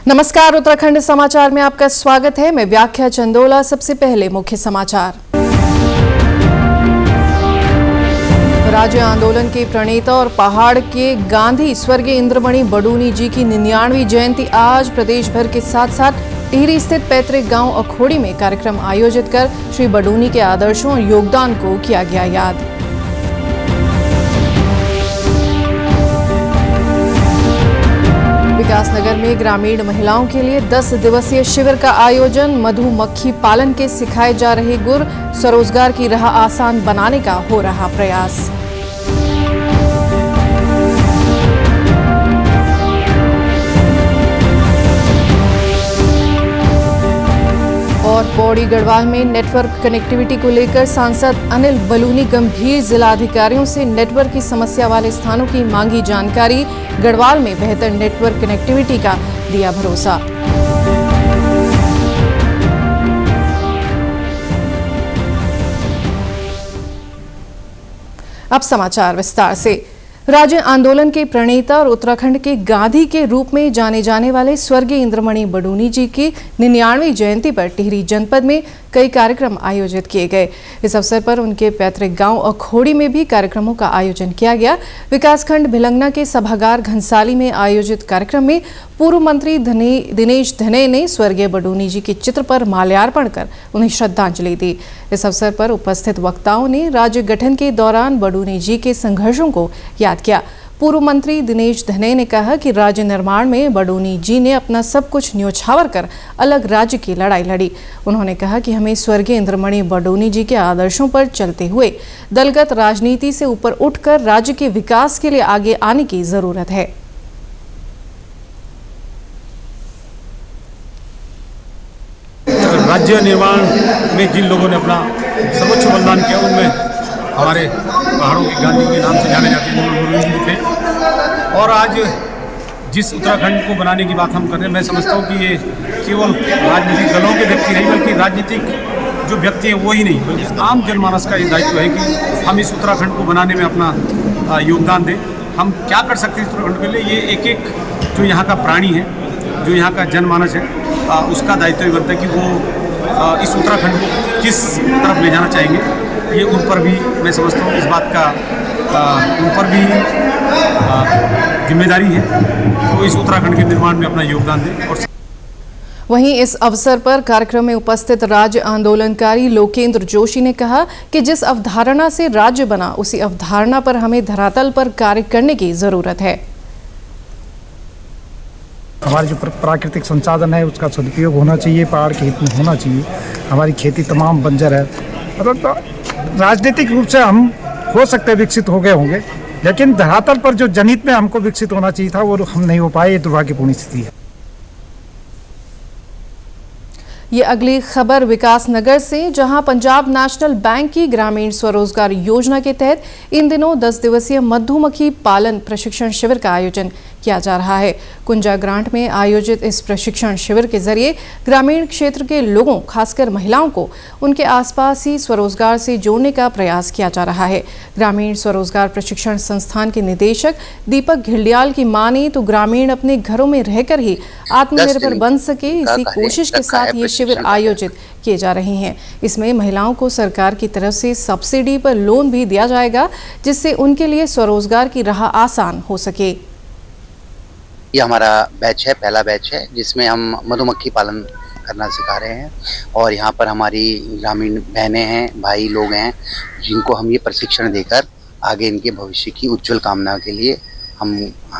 नमस्कार, उत्तराखंड समाचार में आपका स्वागत है। मैं व्याख्या चंदोला। सबसे पहले मुख्य समाचार। राज्य आंदोलन के प्रणेता और पहाड़ के गांधी स्वर्गीय इंद्रमणि बडूनी जी की 99वीं जयंती आज प्रदेश भर के साथ साथ टिहरी स्थित पैतृक गांव अखोड़ी में कार्यक्रम आयोजित कर श्री बडूनी के आदर्शों और योगदान को किया गया याद। विकासनगर में ग्रामीण महिलाओं के लिए 10 दिवसीय शिविर का आयोजन। मधुमक्खी पालन के सिखाए जा रहे गुर, स्वरोजगार की राह आसान बनाने का हो रहा प्रयास। और पौड़ी गढ़वाल में नेटवर्क कनेक्टिविटी को लेकर सांसद अनिल बलूनी गंभीर। जिलाधिकारियों से नेटवर्क की समस्या वाले स्थानों की मांगी जानकारी। गढ़वाल में बेहतर नेटवर्क कनेक्टिविटी का दिया भरोसा। अब समाचार विस्तार से। राज्य आंदोलन के प्रणेता और उत्तराखंड के गांधी के रूप में जाने जाने वाले स्वर्गीय इंद्रमणि बडूनी जी की 99वीं जयंती पर टिहरी जनपद में कई कार्यक्रम आयोजित किए गए। इस अवसर पर उनके पैतृक गांव अखोड़ी में भी कार्यक्रमों का आयोजन किया गया। विकासखंड भिलंगना के सभागार घनसाली में आयोजित कार्यक्रम में पूर्व मंत्री दिनेश धने ने स्वर्गीय बडूनी जी के चित्र पर माल्यार्पण कर उन्हें श्रद्धांजलि दी। इस अवसर पर उपस्थित वक्ताओं ने राज्य गठन के दौरान बडूनी जी के संघर्षों को याद किया। पूर्व मंत्री दिनेश धने ने कहा कि राज्य निर्माण में बडूनी जी ने अपना सब कुछ न्योछावर कर अलग राज्य की लड़ाई लड़ी। उन्होंने कहा कि हमें स्वर्गीय इंद्रमणि बडूनी जी के आदर्शों पर चलते हुए दलगत राजनीति से ऊपर उठकर राज्य के विकास के लिए आगे आने की जरूरत है। राज्य निर्माण में जिन लोगों ने अपना सर्वोच्च बलिदान किया उनमें हमारे पहाड़ों के गांधी के नाम से जाने जाते हैं थे। और आज जिस उत्तराखंड को बनाने की बात हम कर रहे हैं, मैं समझता हूँ कि ये केवल राजनीतिक दलों के व्यक्ति नहीं बल्कि राजनीतिक जो व्यक्ति हैं वो ही नहीं बल्कि आम जनमानस का ये दायित्व है कि हम इस उत्तराखंड को बनाने में अपना योगदान दें। हम क्या कर सकते हैं इस उत्तराखंड के लिए, ये एक एक जो यहाँ का प्राणी है, जो यहाँ का जनमानस है, उसका दायित्व भी बनता है कि वो इस उत्तराखंड को किस तरफ ले जाना चाहेंगे। ये उन पर भी मैं समझता हूँ इस बात का उन पर भी जिम्मेदारी है तो इस उत्तराखंड के निर्माण में अपना योगदान दें। और वहीं इस अवसर पर कार्यक्रम में उपस्थित राज्य आंदोलनकारी लोकेंद्र जोशी ने कहा कि जिस अवधारणा से राज्य बना उसी अवधारणा पर हमें धरातल पर कार्य करने की जरूरत है। हमारे जो प्राकृतिक संसाधन है उसका सदुपयोग होना चाहिए, पहाड़ के हित में होना चाहिए। हमारी खेती तमाम बंजर है। मतलब राजनीतिक रूप से हम हो सकते विकसित हो गए होंगे, लेकिन धरातल पर जो जनहित में हमको विकसित होना चाहिए था वो हम नहीं हो पाए। ये दुर्भाग्यपूर्ण स्थिति है। ये अगली खबर विकासनगर से, जहां पंजाब नेशनल बैंक की ग्रामीण स्वरोजगार योजना के तहत इन दिनों 10 दिवसीय मधुमक्खी पालन प्रशिक्षण शिविर का आयोजन किया जा रहा है। कुंजा ग्रांट में आयोजित इस प्रशिक्षण शिविर के जरिए ग्रामीण क्षेत्र के लोगों, खासकर महिलाओं को उनके आसपास ही स्वरोजगार से जोड़ने का प्रयास किया जा रहा है। ग्रामीण स्वरोजगार प्रशिक्षण संस्थान के निदेशक दीपक घिल्डियाल की माने तो ग्रामीण अपने घरों में रहकर ही आत्मनिर्भर बन सके, इसी कोशिश के साथ ये शिविर आयोजित किए जा रहे हैं। इसमें महिलाओं को सरकार की तरफ से सब्सिडी पर लोन भी दिया जाएगा, जिससे उनके लिए स्वरोजगार की राह आसान हो सके। ये हमारा बैच है, पहला बैच है जिसमें हम मधुमक्खी पालन करना सिखा रहे हैं। और यहाँ पर हमारी ग्रामीण बहनें हैं, भाई लोग हैं, जिनको हम ये प्रशिक्षण देकर आगे इनके भविष्य की उज्जवल कामना के लिए हम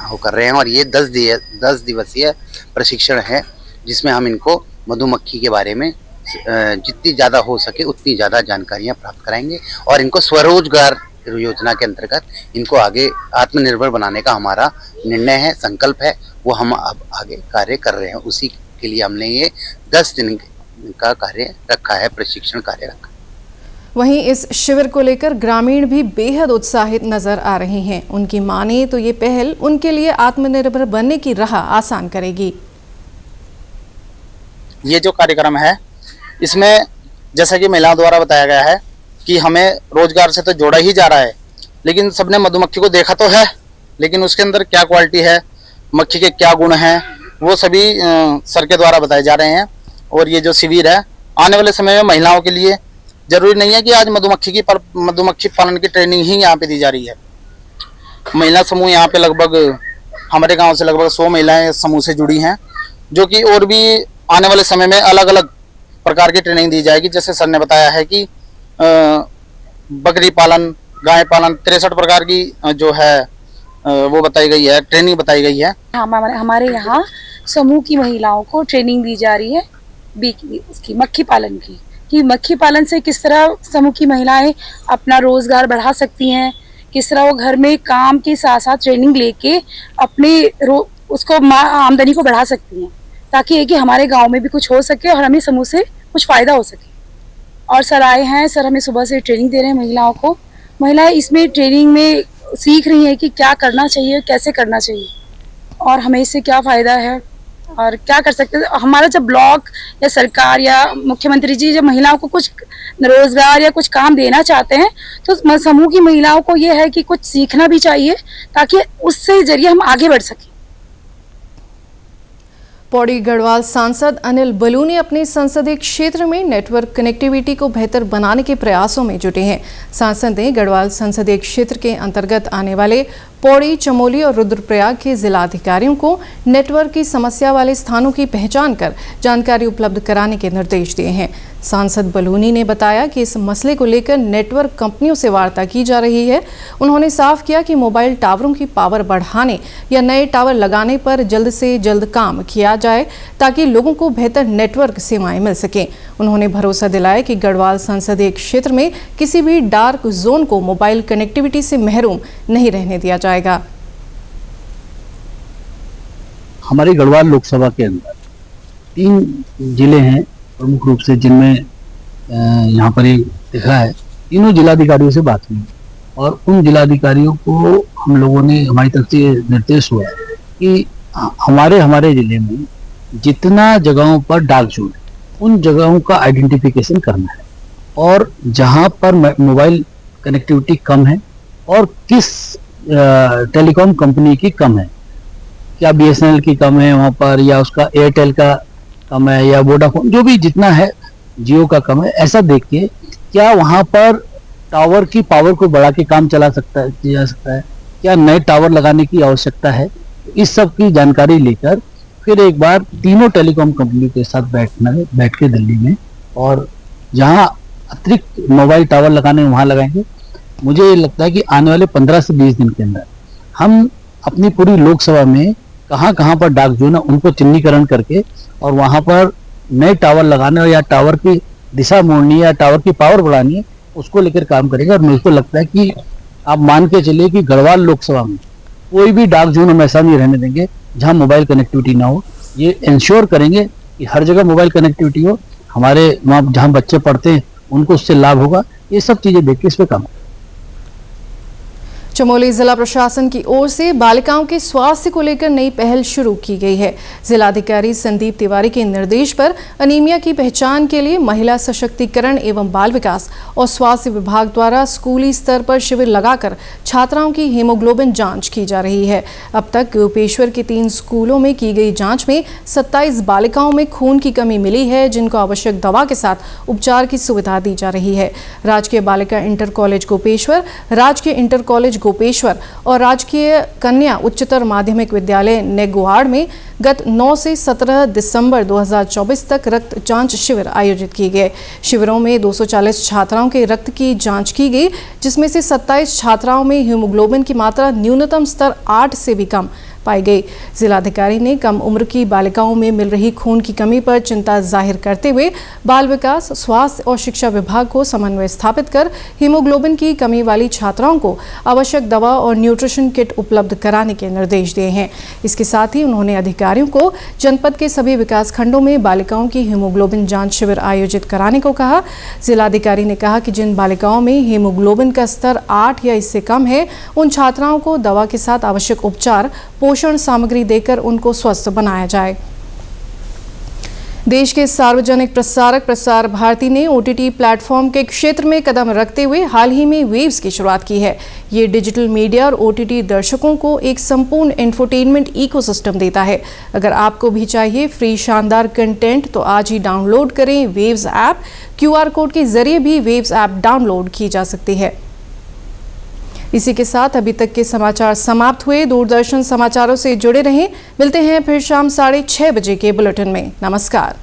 वो कर रहे हैं। और ये 10 दिवसीय प्रशिक्षण है जिसमें हम इनको मधुमक्खी के बारे में जितनी ज़्यादा हो सके उतनी ज़्यादा जानकारियाँ प्राप्त कराएंगे और इनको स्वरोजगार योजना के अंतर्गत इनको आगे आत्मनिर्भर बनाने का हमारा निर्णय है, संकल्प है, वो हम अब आगे कार्य कर रहे हैं। उसी के लिए हमने ये 10 दिन का कार्य रखा है, प्रशिक्षण कार्य रखा। वहीं इस शिविर को लेकर ग्रामीण भी बेहद उत्साहित नजर आ रहे हैं। उनकी माने तो ये पहल उनके लिए आत्मनिर्भर बनने की राह आसान करेगी। ये जो कार्यक्रम है इसमें जैसा कि महिलाओं द्वारा बताया गया है कि हमें रोजगार से तो जोड़ा ही जा रहा है, लेकिन सबने मधुमक्खी को देखा तो है, लेकिन उसके अंदर क्या क्वालिटी है, मक्खी के क्या गुण हैं, वो सभी सर के द्वारा बताए जा रहे हैं। और ये जो शिविर है आने वाले समय में महिलाओं के लिए, जरूरी नहीं है कि आज मधुमक्खी पालन की ट्रेनिंग ही यहाँ पे दी जा रही है। महिला समूह यहाँ पे लगभग हमारे गांव से लगभग 100 महिलाएं समूह से जुड़ी हैं, जो कि और भी आने वाले समय में अलग अलग प्रकार की ट्रेनिंग दी जाएगी। जैसे सर ने बताया है कि बकरी पालन, गाय पालन, 63 प्रकार की जो है वो बताई गई है, ट्रेनिंग बताई गई है। हमारे यहाँ समूह की महिलाओं को ट्रेनिंग दी जा रही है उसकी मक्खी पालन की, कि मक्खी पालन से किस तरह समूह की महिलाएं अपना रोजगार बढ़ा सकती हैं, किस तरह वो घर में काम के साथ साथ ट्रेनिंग लेके अपने उसको आमदनी को बढ़ा सकती हैं, ताकि ये कि हमारे गांव में भी कुछ हो सके और हमें समूह से कुछ फायदा हो सके। और सर आए हैं, सर हमें सुबह से ट्रेनिंग दे रहे हैं महिलाओं को। महिलाएं इसमें ट्रेनिंग में सीख रही हैं कि क्या करना चाहिए, कैसे करना चाहिए और हमें इससे क्या फ़ायदा है और क्या कर सकते हैं। हमारा जब ब्लॉक या सरकार या मुख्यमंत्री जी जब महिलाओं को कुछ रोजगार या कुछ काम देना चाहते हैं तो समूह की महिलाओं को ये है कि कुछ सीखना भी चाहिए, ताकि उससे जरिए हम आगे बढ़ सकें। पौड़ी गढ़वाल सांसद अनिल बलूनी अपने संसदीय क्षेत्र में नेटवर्क कनेक्टिविटी को बेहतर बनाने के प्रयासों में जुटे हैं। सांसद ने गढ़वाल संसदीय क्षेत्र के अंतर्गत आने वाले पौड़ी, चमोली और रुद्रप्रयाग के जिलाधिकारियों को नेटवर्क की समस्या वाले स्थानों की पहचान कर जानकारी उपलब्ध कराने के निर्देश दिए हैं। सांसद बलूनी ने बताया कि इस मसले को लेकर नेटवर्क कंपनियों से वार्ता की जा रही है। उन्होंने साफ किया कि मोबाइल टावरों की पावर बढ़ाने या नए टावर लगाने पर जल्द से जल्द काम किया जाए, ताकि लोगों को बेहतर नेटवर्क सेवाएं मिल सकें। उन्होंने भरोसा दिलाया कि गढ़वाल संसदीय क्षेत्र में किसी भी डार्क जोन को मोबाइल कनेक्टिविटी से महरूम नहीं रहने दिया जाएगा। हमारी गढ़वाल लोकसभा के अंदर 3 जिले हैं प्रमुख रूप से, जिनमें यहाँ पर एक दिख रहा है। तीनों जिलाधिकारियों से बात हुई और उन जिलाधिकारियों को हम लोगों ने, हमारी तरफ से निर्देश हुआ कि हमारे जिले में जितना जगहों पर डार्क जोन है उन जगहों का आइडेंटिफिकेशन करना है, और जहाँ पर मोबाइल कनेक्टिविटी कम है और किस टेलीकॉम कंपनी की कम है, क्या BSNL की कम है वहाँ पर, या उसका एयरटेल का कम है, या वोडाफोन, जो भी जितना है, जियो का कम है, ऐसा देख के क्या वहाँ पर टावर की पावर को बढ़ा के काम चला सकता है, किया जा सकता है, क्या नए टावर लगाने की आवश्यकता है। इस सब की जानकारी लेकर फिर एक बार तीनों टेलीकॉम कंपनी के साथ बैठ के दिल्ली में, और जहाँ अतिरिक्त मोबाइल टावर लगाने वहाँ लगाएंगे। मुझे ये लगता है कि आने वाले 15 से 20 दिन के अंदर हम अपनी पूरी लोकसभा में कहाँ पर डार्क जोन है उनको चिन्हीकरण करके और वहाँ पर नए टावर लगाने या टावर की दिशा मोड़नी या टावर की पावर बढ़ानी है, उसको लेकर काम करेंगे। और मुझको लगता है कि आप मान के चलिए कि गढ़वाल लोकसभा में कोई भी डार्क जोन हम ऐसा नहीं रहने देंगे जहां मोबाइल कनेक्टिविटी ना हो। ये इंश्योर करेंगे कि हर जगह मोबाइल कनेक्टिविटी हो, हमारे वहाँ जहाँ बच्चे पढ़ते हैं उनको उससे लाभ होगा। ये सब चीजें देख के इस पे काम। चमोली जिला प्रशासन की ओर से बालिकाओं के स्वास्थ्य को लेकर नई पहल शुरू की गई है। जिलाधिकारी संदीप तिवारी के निर्देश पर अनीमिया की पहचान के लिए महिला सशक्तिकरण एवं बाल विकास और स्वास्थ्य विभाग द्वारा स्कूली स्तर पर शिविर लगाकर छात्राओं की हीमोग्लोबिन जांच की जा रही है। अब तक गोपेश्वर के 3 स्कूलों में की गई जांच में 27 बालिकाओं में खून की कमी मिली है, जिनको आवश्यक दवा के साथ उपचार की सुविधा दी जा रही है। राजकीय बालिका इंटर कॉलेज गोपेश्वर, राजकीय इंटर कॉलेज गोपेश्वर और राजकीय कन्या उच्चतर माध्यमिक विद्यालय नेगुआड़ में गत 9 से 17 दिसंबर 2024 तक रक्त जांच शिविर आयोजित किए गए। शिविरों में 240 छात्राओं के रक्त की जांच की गई, जिसमें से 27 छात्राओं में हीमोग्लोबिन की मात्रा न्यूनतम स्तर 8 से भी कम पाई गई। जिलाधिकारी ने कम उम्र की बालिकाओं में मिल रही खून की कमी पर चिंता जाहिर करते हुए बाल विकास, स्वास्थ्य और शिक्षा विभाग को समन्वय स्थापित कर हीमोग्लोबिन की कमी वाली छात्राओं को आवश्यक दवा और न्यूट्रिशन किट उपलब्ध कराने के निर्देश दिए हैं। इसके साथ ही उन्होंने अधिकारियों को जनपद के सभी विकास खंडों में बालिकाओं की हीमोग्लोबिन जांच शिविर आयोजित कराने को कहा। जिलाधिकारी ने कहा कि जिन बालिकाओं में हीमोग्लोबिन का स्तर 8 या इससे कम है, उन छात्राओं को दवा के साथ आवश्यक उपचार, पोषण सामग्री देकर उनको स्वस्थ बनाया जाए। देश के सार्वजनिक प्रसारक प्रसार भारती ने OTT प्लेटफॉर्म के क्षेत्र में कदम रखते हुए हाल ही में वेव्स की शुरुआत की है। ये डिजिटल मीडिया और OTT दर्शकों को एक संपूर्ण इंफोटेनमेंट इकोसिस्टम देता है। अगर आपको भी चाहिए फ्री शानदार कंटेंट तो आज ही डाउनलोड करें वेव्स ऐप। QR कोड के जरिए भी वेव्स ऐप डाउनलोड की जा सकती है। इसी के साथ अभी तक के समाचार समाप्त हुए। दूरदर्शन समाचारों से जुड़े रहें। मिलते हैं फिर शाम 6:30 बजे के बुलेटिन में। नमस्कार।